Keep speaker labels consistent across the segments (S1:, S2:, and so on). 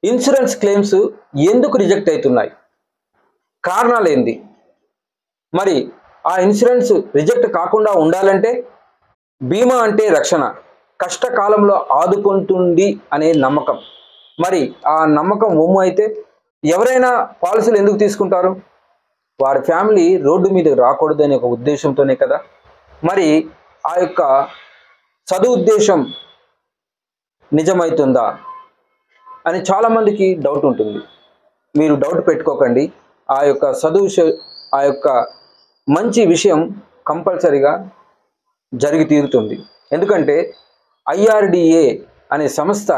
S1: Insurance claims ఎందుకు reject అవుతున్నాయి? కారణాలు ఏంది? మరి ఆ ఇన్సూరెన్స్ రిజెక్ట్ కాకుండా ఉండాలంటే బీమా అంటే రక్షణ, కష్టకాలంలో ఆదుకుంటుంది అనే నమ్మకం. మరి ఆ నమ్మకం ఒమ్ము అయితే ఎవరైనా పాలసీలు ఎందుకు తీసుకుంటారు? వారి ఫ్యామిలీ రోడ్డు మీదకి రాకూడదు అనే ఒక ఉద్దేశంతోనే కదా. మరి ఆ యొక్క సదుద్దేశం నిజమవుతుందా అని చాలామందికి డౌట్ ఉంటుంది. మీరు డౌట్ పెట్టుకోకండి. ఆ యొక్క మంచి విషయం కంపల్సరీగా జరిగి తీరుతుంది. ఎందుకంటే IRDA అనే సంస్థ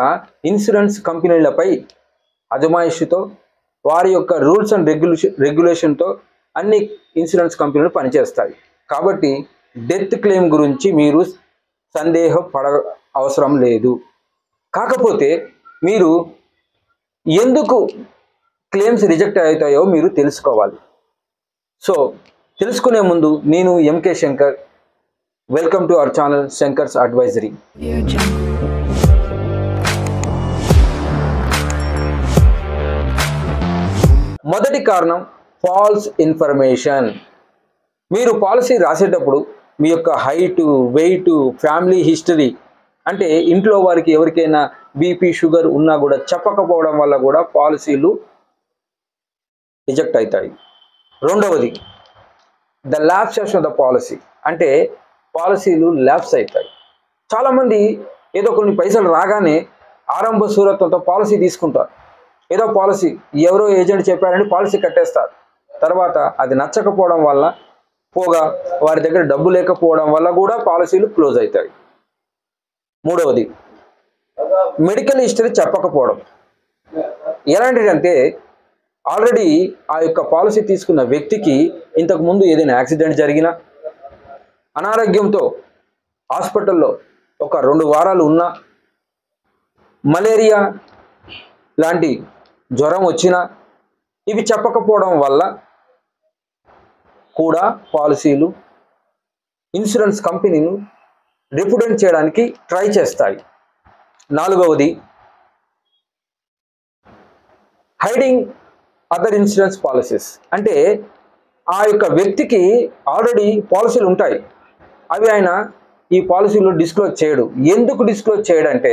S1: ఇన్సూరెన్స్ కంపెనీలపై అజమాయిషితో వారి యొక్క రూల్స్ అండ్ రెగ్యులేషన్తో అన్ని ఇన్సూరెన్స్ కంపెనీలు పనిచేస్తాయి. కాబట్టి డెత్ క్లెయిమ్ గురించి మీరు సందేహపడ అవసరం లేదు. కాకపోతే మీరు ఎందుకు క్లెయిమ్స్ రిజెక్ట్ అవుతాయో మీరు తెలుసుకోవాలి. సో తెలుసుకునే ముందు నేను MK Shankar, welcome to our channel Shankar's advisory. మొదటి కారణం ఫాల్స్ ఇన్ఫర్మేషన్. మీరు పాలసీ రాసేటప్పుడు మీ యొక్క హైటు, వెయిట్, ఫ్యామిలీ హిస్టరీ, అంటే ఇంట్లో వారికి ఎవరికైనా BP, షుగర్ ఉన్నా కూడా చెప్పకపోవడం వల్ల కూడా పాలసీలు రిజెక్ట్ అవుతాయి. రెండవది the lapses of the policy, అంటే పాలసీలు ల్యాప్స్ అవుతాయి. చాలామంది ఏదో కొన్ని పైసలు రాగానే ఆరంభ సూరత్వంతో పాలసీ తీసుకుంటారు. ఏదో పాలసీ ఎవరో ఏజెంట్ చెప్పారని పాలసీ కట్టేస్తారు. తర్వాత అది నచ్చకపోవడం వల్ల పోగా వారి దగ్గర డబ్బు లేకపోవడం వల్ల కూడా పాలసీలు క్లోజ్ అవుతాయి. మూడవది మెడికల్ హిస్టరీ చెప్పకపోవడం. ఎలాంటిదంటే ఆల్రెడీ ఆ యొక్క పాలసీ తీసుకున్న వ్యక్తికి ఇంతకుముందు ఏదైనా యాక్సిడెంట్ జరిగినా, అనారోగ్యంతో హాస్పిటల్లో ఒక 2 వారాలు ఉన్నా, మలేరియా లాంటి జ్వరం వచ్చినా, ఇవి చెప్పకపోవడం వల్ల కూడా పాలసీలు ఇన్సూరెన్స్ కంపెనీలు రిప్రజెంట్ చేయడానికి ట్రై చేస్తాయి. నాలుగవది హైడింగ్ అదర్ ఇన్సూరెన్స్ పాలసీస్, అంటే ఆ యొక్క వ్యక్తికి ఆల్రెడీ పాలసీలు ఉంటాయి, అవి ఆయన ఈ పాలసీలో డిస్క్లోజ్ చేయడు. ఎందుకు డిస్క్లోజ్ చేయడంటే,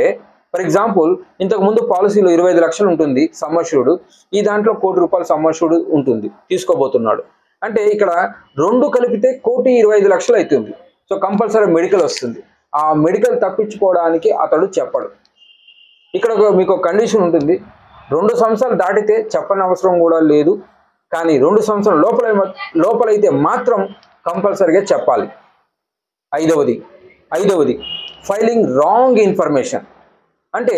S1: ఫర్ ఎగ్జాంపుల్ ఇంతకుముందు పాలసీలో 25 లక్షలు ఉంటుంది సమ్మర్ష్యూర్డ్, ఈ దాంట్లో ₹1 కోటి సమ్మర్ష్యూర్డ్ ఉంటుంది తీసుకోబోతున్నాడు. అంటే ఇక్కడ 2 కలిపితే ₹1,25,00,000 అవుతుంది. సో కంపల్సరీ మెడికల్ వస్తుంది. ఆ మెడికల్ తప్పించుకోవడానికి అతడు చెప్పడు. ఇక్కడ మీకు కండిషన్ ఉంటుంది, 2 సంవత్సరాలు దాటితే చెప్పని అవసరం కూడా లేదు, కానీ 2 సంవత్సరాల లోపలైతే మాత్రం కంపల్సరీగా చెప్పాలి. ఐదవది ఫైలింగ్ రాంగ్ ఇన్ఫర్మేషన్, అంటే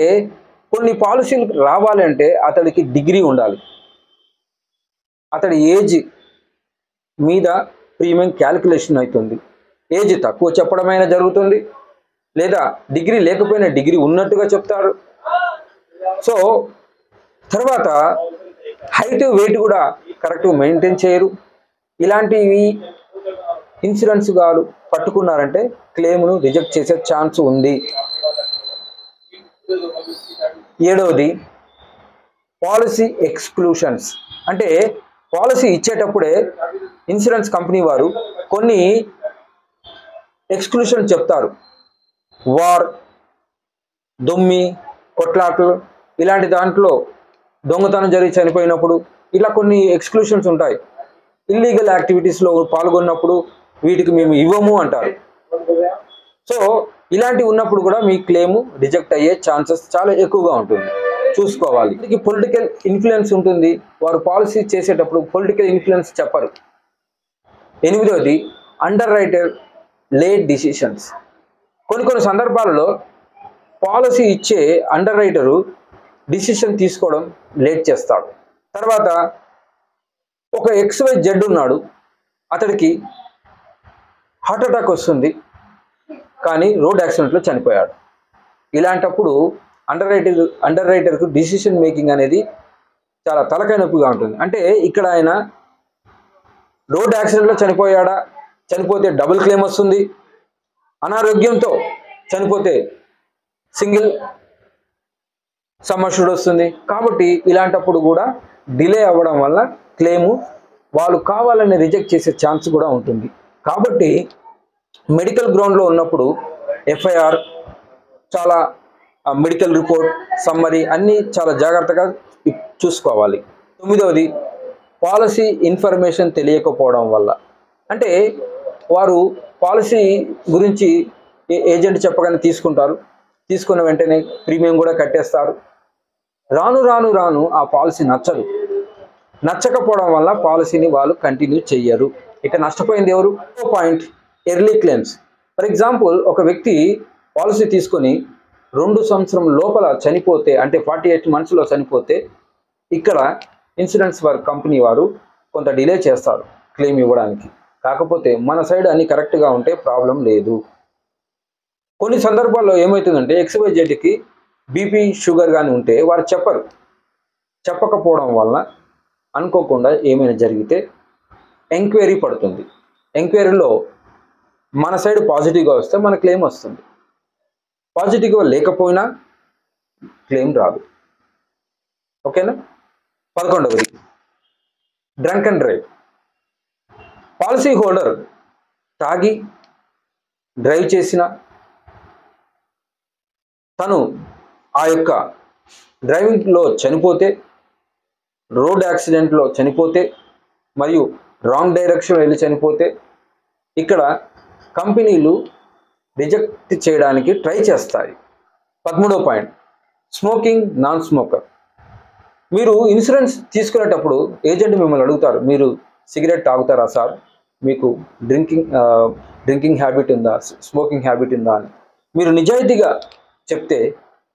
S1: కొన్ని పాలసీలు రావాలంటే అతడికి డిగ్రీ ఉండాలి, అతడి ఏజ్ మీద ప్రీమియం క్యాలిక్యులేషన్ అవుతుంది. ఏజ్ తక్కువ చెప్పడమైనా జరుగుతుంది, లేదా డిగ్రీ లేకపోయినా డిగ్రీ ఉన్నట్టుగా చెప్తారు. సో తర్వాత హైట్, వెయిట్ కూడా కరెక్ట్గా మెయింటైన్ చేయరు. ఇలాంటివి ఇన్సూరెన్స్ గారు పట్టుకున్నారంటే క్లెయిమ్ను రిజెక్ట్ చేసే ఛాన్స్ ఉంది. ఏడవది పాలసీ ఎక్స్క్లూషన్స్, అంటే పాలసీ ఇచ్చేటప్పుడే ఇన్సూరెన్స్ కంపెనీ వారు కొన్ని ఎక్స్క్లూషన్ చెప్తారు. వార్, దొమ్మి, కొట్లాట్లు, ఇలాంటి దాంట్లో దొంగతనం జరిగి చనిపోయినప్పుడు ఇలా కొన్ని ఎక్స్క్లూషన్స్ ఉంటాయి. ఇల్లీగల్ యాక్టివిటీస్లో పాల్గొన్నప్పుడు వీటికి మేము ఇవ్వము అంటారు. సో ఇలాంటివి ఉన్నప్పుడు కూడా మీ క్లెయిమ్ రిజెక్ట్ అయ్యే ఛాన్సెస్ చాలా ఎక్కువగా ఉంటుంది, చూసుకోవాలి. దీనికి పొలిటికల్ ఇన్ఫ్లుయెన్స్ ఉంటుంది, వారు పాలసీ చేసేటప్పుడు పొలిటికల్ ఇన్ఫ్లుయెన్స్ చెప్పరు. ఎనిమిదవది అండర్ రైటర్ లేట్ డిసిషన్స్. కొన్ని సందర్భాలలో పాలసీ ఇచ్చే అండర్ రైటరు డిసిషన్ తీసుకోవడం లేట్ చేస్తాడు. తర్వాత ఒక XYZ ఉన్నాడు, అతడికి హార్ట్ అటాక్ వస్తుంది, కానీ రోడ్ యాక్సిడెంట్లో చనిపోయాడు. ఇలాంటప్పుడు అండర్ రైటర్కు డిసిషన్ మేకింగ్ అనేది చాలా తలకాయ నొప్పిగా ఉంటుంది. అంటే ఇక్కడ ఆయన రోడ్ యాక్సిడెంట్లో చనిపోయాడా, చనిపోతే డబుల్ క్లెయిమ్ వస్తుంది, అనారోగ్యంతో చనిపోతే సింగిల్ సమ్ అష్యూర్డ్ వస్తుంది. కాబట్టి ఇలాంటప్పుడు కూడా డిలే అవ్వడం వల్ల క్లెయిము వాళ్ళు కావాలని రిజెక్ట్ చేసే ఛాన్స్ కూడా ఉంటుంది. కాబట్టి మెడికల్ గ్రౌండ్లో ఉన్నప్పుడు ఎఫ్ఐఆర్ చాలా మెడికల్ రిపోర్ట్ సమ్మరీ అన్నీ చాలా జాగ్రత్తగా చూసుకోవాలి. 9వది పాలసీ ఇన్ఫర్మేషన్ తెలియకపోవడం వల్ల. అంటే వారు పాలసీ గురించి ఏజెంట్ చెప్పగానే తీసుకుంటారు, తీసుకున్న వెంటనే ప్రీమియం కూడా కట్టేస్తారు. రాను రాను రాను ఆ పాలసీ నచ్చకపోవడం వల్ల పాలసీని వాళ్ళు కంటిన్యూ చెయ్యరు. ఇక నష్టపోయింది ఎవరు? Point early claims. For example, ఒక వ్యక్తి పాలసీ తీసుకొని 2 సంవత్సరం లోపల చనిపోతే, అంటే 48 monthsలో చనిపోతే, ఇక్కడ ఇన్సూరెన్స్ కంపెనీ వారు కొంత డిలే చేస్తారు క్లెయిమ్ ఇవ్వడానికి. కాకపోతే మన సైడ్ అన్ని కరెక్ట్గా ఉంటే ప్రాబ్లం లేదు. కొన్ని సందర్భాల్లో ఏమవుతుందంటే XYZకి బీపీ షుగర్ కానీ ఉంటే వారు చెప్పకపోవడం వల్ల అనుకోకుండా ఏమైనా జరిగితే ఎంక్వైరీ పడుతుంది. ఎంక్వైరీలో మన సైడ్ పాజిటివ్గా వస్తే మన క్లెయిమ్ వస్తుంది, పాజిటివ్గా లేకపోయినా క్లెయిమ్ రాదు. ఓకేనా? 11వది drunk and drive. Policy holder తాగి డ్రైవ్ చేసిన, తను ఆ యొక్క డ్రైవింగ్లో చనిపోతే, రోడ్ యాక్సిడెంట్లో చనిపోతే, మరియు రాంగ్ డైరెక్షన్ వెళ్ళి చనిపోతే, ఇక్కడ కంపెనీలు రిజెక్ట్ చేయడానికి ట్రై చేస్తాయి. 13వ పాయింట్ స్మోకింగ్, నాన్ స్మోకర్. మీరు ఇన్సూరెన్స్ తీసుకునేటప్పుడు ఏజెంట్ మిమ్మల్ని అడుగుతారు, మీరు సిగరెట్ తాగుతారా సార్, మీకు డ్రింకింగ్ హ్యాబిట్ ఉందా, స్మోకింగ్ హ్యాబిట్ ఉందా అని. మీరు నిజాయితీగా చెప్తే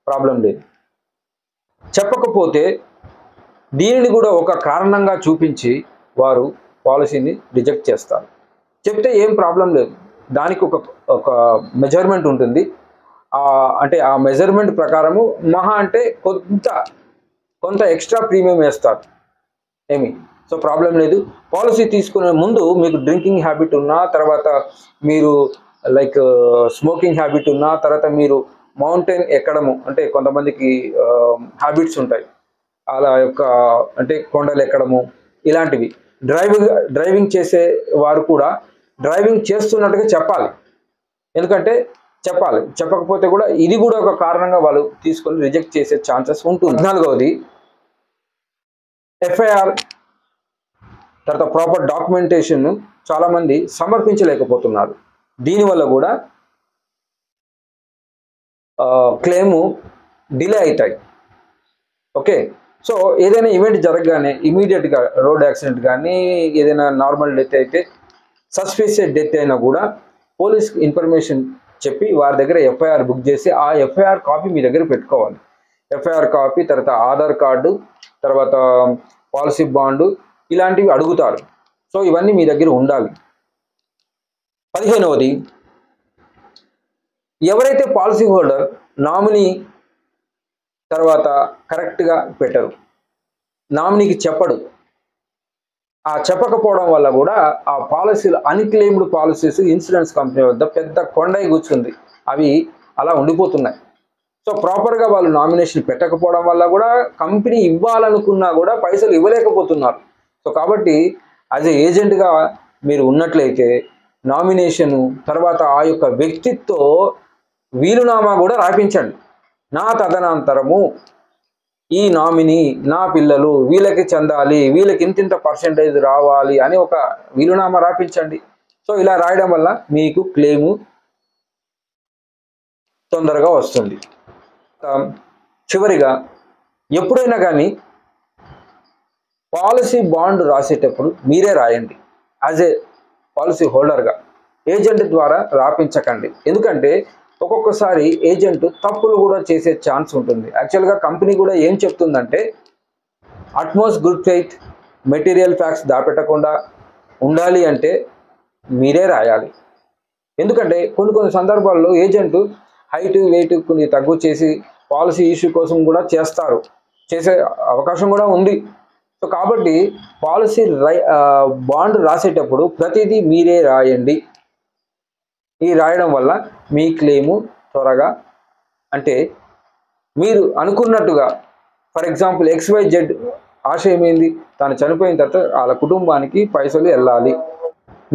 S1: ప్రాబ్లం లేదు. చెప్పకపోతే దీనిని కూడా ఒక కారణంగా చూపించి వారు పాలసీని రిజెక్ట్ చేస్తారు. చెప్తే ఏం ప్రాబ్లం లేదు, దానికి ఒక మెజర్మెంట్ ఉంటుంది. అంటే ఆ మెజర్మెంట్ ప్రకారము మహా అంటే కొంత ఎక్స్ట్రా ప్రీమియం వేస్తారు సో ప్రాబ్లం లేదు. పాలసీ తీసుకునే ముందు మీకు డ్రింకింగ్ హ్యాబిట్ ఉన్నా, తర్వాత మీరు లైక్ స్మోకింగ్ హ్యాబిట్ ఉన్నా, తర్వాత మీరు మౌంటైన్ ఎక్కడము, అంటే కొంతమందికి హ్యాబిట్స్ ఉంటాయి అలా అంటే కొండలు ఎక్కడము ఇలాంటివి. డ్రైవింగ్ చేసే వారు కూడా డ్రైవింగ్ చేస్తున్నట్టుగా చెప్పాలి. ఎందుకంటే చెప్పకపోతే కూడా ఇది కూడా ఒక కారణంగా వాళ్ళు తీసుకొని రిజెక్ట్ చేసే ఛాన్సెస్ ఉంటుంది. 14వది ఎఫ్ఐఆర్, తర్వాత ప్రాపర్ డాక్యుమెంటేషన్ చాలామంది సమర్పించలేకపోతున్నారు. దీనివల్ల కూడా క్లెయిము డిలే అవుతాయి. ఓకే, సో ఏదైనా ఈవెంట్ జరగగానే ఇమీడియట్గా రోడ్ యాక్సిడెంట్ కానీ ఏదైనా నార్మల్ డెత్ అయితే, సస్పిషియస్ డెత్ అయినా కూడా పోలీస్ ఇన్ఫర్మేషన్ చెప్పి వారి దగ్గర ఎఫ్ఐఆర్ బుక్ చేసి ఆ ఎఫ్ఐఆర్ కాపీ మీ దగ్గర పెట్టుకోవాలి. ఎఫ్ఐఆర్ కాపీ, తర్వాత ఆధార్ కార్డు, తర్వాత పాలసీ బాండు ఇలాంటివి అడుగుతారు. సో ఇవన్నీ మీ దగ్గర ఉండాలి. 15వది ఎవరైతే పాలసీ హోల్డర్ నామినీ తర్వాత కరెక్ట్గా పెట్టరు, నామినీకి చెప్పడు, ఆ చెప్పకపోవడం వల్ల కూడా ఆ పాలసీలు అన్క్లెయిమ్డ్ పాలసీస్ ఇన్సూరెన్స్ కంపెనీ వద్ద పెద్ద కొండై కూర్చుంది, అవి అలా ఉండిపోతున్నాయి. సో ప్రాపర్గా వాళ్ళు నామినేషన్ పెట్టకపోవడం వల్ల కూడా కంపెనీ ఇవ్వాలనుకున్నా కూడా పైసలు ఇవ్వలేకపోతున్నారు. సో కాబట్టి యాజ్ ఏ ఏజెంట్గా మీరు ఉన్నట్లయితే నామినేషను తర్వాత ఆ యొక్క వ్యక్తితో వీలునామా కూడా రాయించండి. నా తదనంతరము ఈ నామినీ నా పిల్లలు వీళ్ళకి చెందాలి, వీళ్ళకి ఇంతింత పర్సెంటేజ్ రావాలి అని ఒక వీలునామా రాయించండి. సో ఇలా రాయడం వల్ల మీకు క్లెయిము తొందరగా వస్తుంది. చివరిగా ఎప్పుడైనా కానీ పాలసీ బాండ్ రాసేటప్పుడు మీరే రాయండి. యాజ్ ఏ పాలసీ హోల్డర్గా ఏజెంట్ ద్వారా రాపించకండి. ఎందుకంటే ఒక్కొక్కసారి ఏజెంట్ తప్పులు కూడా చేసే ఛాన్స్ ఉంటుంది. యాక్చువల్గా కంపెనీ కూడా ఏం చెప్తుందంటే utmost good faith, material facts దాపెట్టకుండా ఉండాలి అంటే మీరే రాయాలి. ఎందుకంటే కొన్ని సందర్భాల్లో ఏజెంట్ హైట్ వెయిట్ కొన్ని తగ్గు చేసి పాలసీ ఇష్యూ కోసం కూడా చేసే అవకాశం కూడా ఉంది. సో కాబట్టి పాలసీ బాండ్ రాసేటప్పుడు ప్రతిదీ మీరే రాయండి. ఈ రాయడం వల్ల మీ క్లెయిము త్వరగా, అంటే మీరు అనుకున్నట్టుగా ఫర్ ఎగ్జాంపుల్ XYZ ఆశయం ఏంది, తాను చనిపోయిన తర్వాత వాళ్ళ కుటుంబానికి పైసలు వెళ్ళాలి.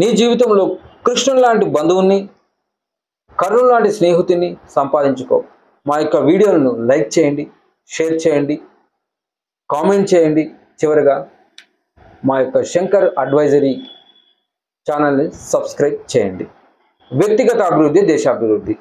S1: నీ జీవితంలో కృష్ణుని లాంటి బంధువుని, కర్ణుని లాంటి స్నేహితుని సంపాదించుకో. మా యొక్క వీడియోలను లైక్ చేయండి, షేర్ చేయండి, కామెంట్ చేయండి. చివరిగా మా యొక్క శంకర్ అడ్వైజరీ ఛానల్ని సబ్స్క్రైబ్ చేయండి. వ్యక్తిగత అభివృద్ధి, దేశాభివృద్ధి.